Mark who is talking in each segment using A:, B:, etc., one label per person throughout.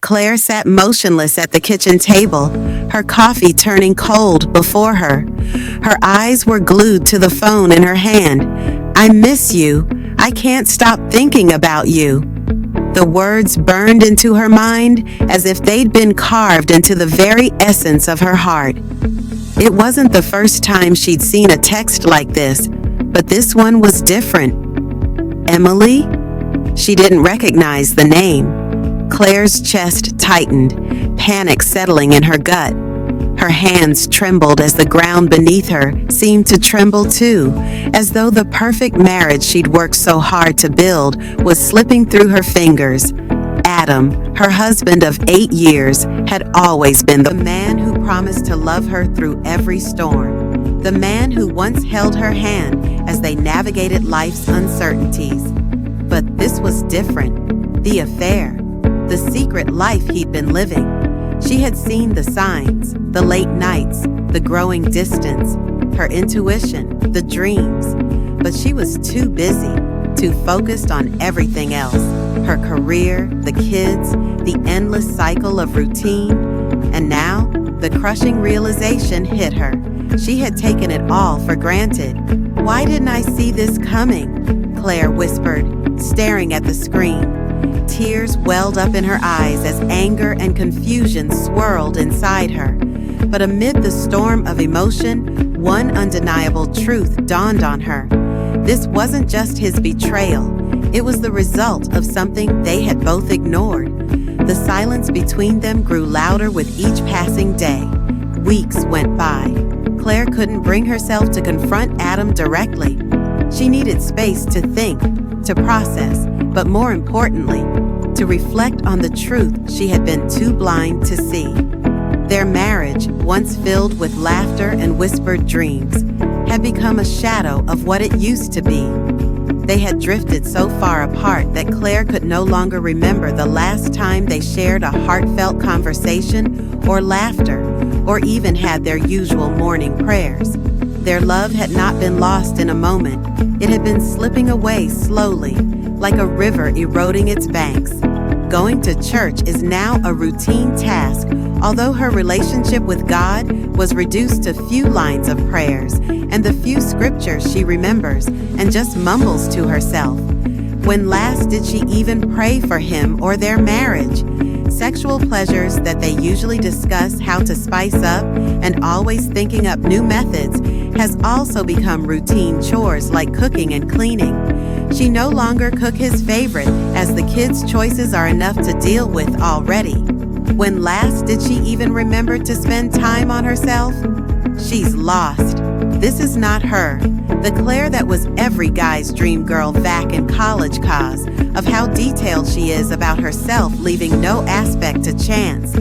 A: Claire sat motionless at the kitchen table, her coffee turning cold before her. Her eyes were glued to the phone in her hand. "I miss you. I can't stop thinking about you." The words burned into her mind as if they'd been carved into the very essence of her heart. It wasn't the first time she'd seen a text like this, but this one was different. Emily? She didn't recognize the name. Claire's chest tightened, panic settling in her gut. Her hands trembled as the ground beneath her seemed to tremble too, as though the perfect marriage she'd worked so hard to build was slipping through her fingers. Adam, her husband of 8 years, had always been the man who promised to love her through every storm, the man who once held her hand as they navigated life's uncertainties. But this was different. The affair, the secret life he'd been living. She had seen the signs, the late nights, the growing distance, her intuition, the dreams. But she was too busy, too focused on everything else. Her career, the kids, the endless cycle of routine. And now, the crushing realization hit her. She had taken it all for granted. "Why didn't I see this coming?" Claire whispered, staring at the screen. Tears welled up in her eyes as anger and confusion swirled inside her. But amid the storm of emotion, one undeniable truth dawned on her. This wasn't just his betrayal. It was the result of something they had both ignored. The silence between them grew louder with each passing day. Weeks went by. Claire couldn't bring herself to confront Adam directly. She needed space to think, to process, but more importantly, to reflect on the truth she had been too blind to see. Their marriage, once filled with laughter and whispered dreams, had become a shadow of what it used to be. They had drifted so far apart that Claire could no longer remember the last time they shared a heartfelt conversation or laughter, or even had their usual morning prayers. Their love had not been lost in a moment. It had been slipping away slowly, like a river eroding its banks. Going to church is now a routine task, although her relationship with God was reduced to few lines of prayers and the few scriptures she remembers and just mumbles to herself. When last did she even pray for him or their marriage? Sexual pleasures that they usually discuss how to spice up and always thinking up new methods has also become routine chores like cooking and cleaning. She no longer cook his favorite, as the kids' choices are enough to deal with already. When last did she even remember to spend time on herself? She's lost. This is not her. The Claire that was every guy's dream girl back in college, cause of how detailed she is about herself, leaving no aspect to chance.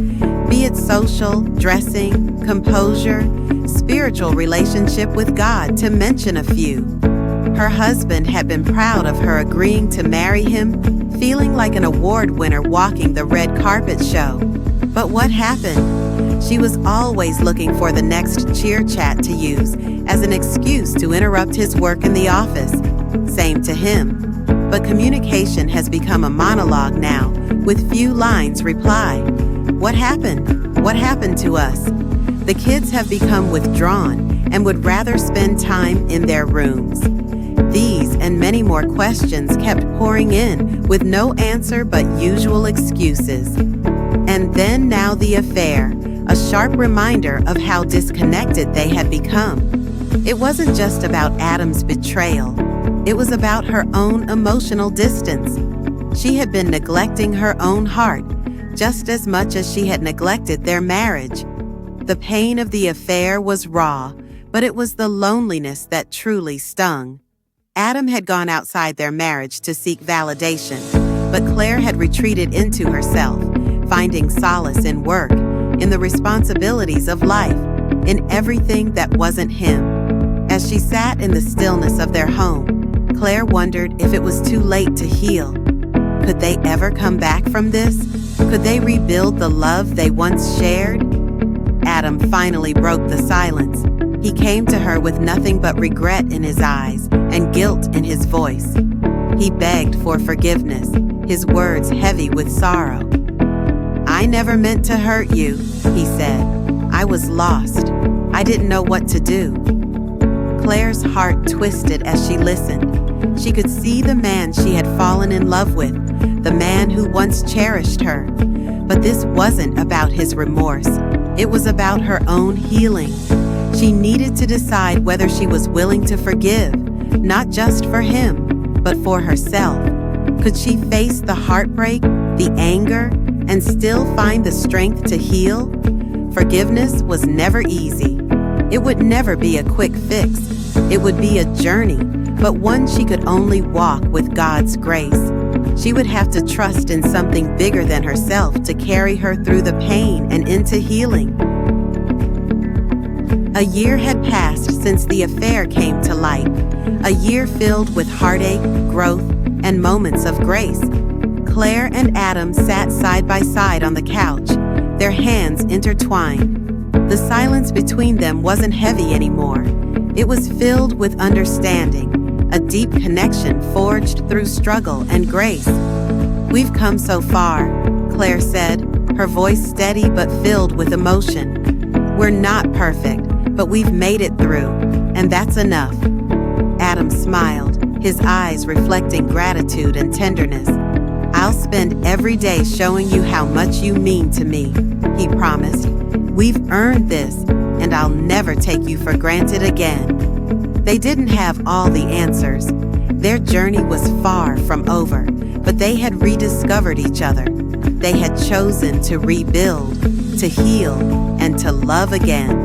A: Be it social, dressing, composure, spiritual relationship with God, to mention a few. Her husband had been proud of her agreeing to marry him, feeling like an award winner walking the red carpet show. But what happened? She was always looking for the next cheer chat to use as an excuse to interrupt his work in the office. Same to him. But communication has become a monologue now, with few lines reply. What happened? What happened to us? The kids have become withdrawn and would rather spend time in their rooms. These and many more questions kept pouring in with no answer but usual excuses. And then now the affair, a sharp reminder of how disconnected they had become. It wasn't just about Adam's betrayal. It was about her own emotional distance. She had been neglecting her own heart just as much as she had neglected their marriage. The pain of the affair was raw, but it was the loneliness that truly stung. Adam had gone outside their marriage to seek validation, but Claire had retreated into herself, finding solace in work, in the responsibilities of life, in everything that wasn't him. As she sat in the stillness of their home, Claire wondered if it was too late to heal. Could they ever come back from this? Could they rebuild the love they once shared? Adam finally broke the silence. He came to her with nothing but regret in his eyes and guilt in his voice. He begged for forgiveness, his words heavy with sorrow. "I "I never meant to hurt you," he said. "I was lost. I didn't know what to do." Claire's heart twisted as she listened. She could see the man she had fallen in love with, the man who once cherished her. But this wasn't about his remorse. It was about her own healing. She needed to decide whether she was willing to forgive, not just for him, but for herself. Could she face the heartbreak, the anger, and still find the strength to heal? Forgiveness was never easy. It would never be a quick fix. It would be a journey, but one she could only walk with God's grace. She would have to trust in something bigger than herself to carry her through the pain and into healing. A year had passed since the affair came to light, a year filled with heartache, growth, and moments of grace. Claire and Adam sat side by side on the couch, their hands intertwined. The silence between them wasn't heavy anymore. It was filled with understanding, a deep connection forged through struggle and grace. "We've come so far," Claire said, her voice steady but filled with emotion. "We're not perfect, but we've made it through, and that's enough." Adam smiled, his eyes reflecting gratitude and tenderness. "I'll spend every day showing you how much you mean to me," he promised. "We've earned this, and I'll never take you for granted again." They didn't have all the answers. Their journey was far from over, but they had rediscovered each other. They had chosen to rebuild, to heal, and to love again.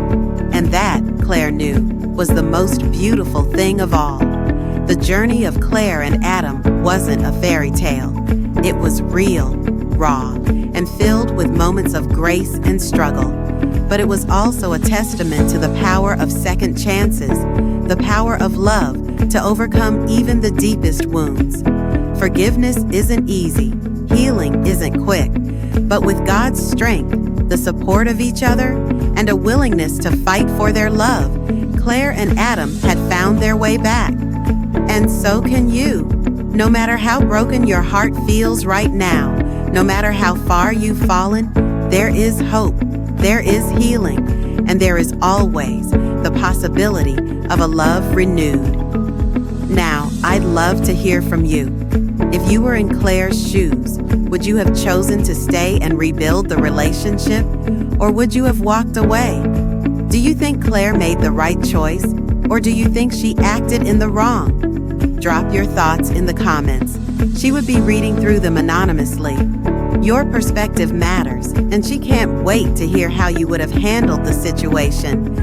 A: And that, Claire knew, was the most beautiful thing of all. The journey of Claire and Adam wasn't a fairy tale. It was real, raw, and filled with moments of grace and struggle. But it was also a testament to the power of second chances, the power of love to overcome even the deepest wounds. Forgiveness isn't easy, healing isn't quick, but with God's strength, the support of each other, and a willingness to fight for their love, Claire and Adam had found their way back. And so can you. No matter how broken your heart feels right now, no matter how far you've fallen, there is hope, there is healing, and there is always the possibility of a love renewed. Now, I'd love to hear from you. If you were in Claire's shoes, would you have chosen to stay and rebuild the relationship, or would you have walked away? Do you think Claire made the right choice, or do you think she acted in the wrong? Drop your thoughts in the comments. She would be reading through them anonymously. Your perspective matters, and she can't wait to hear how you would have handled the situation.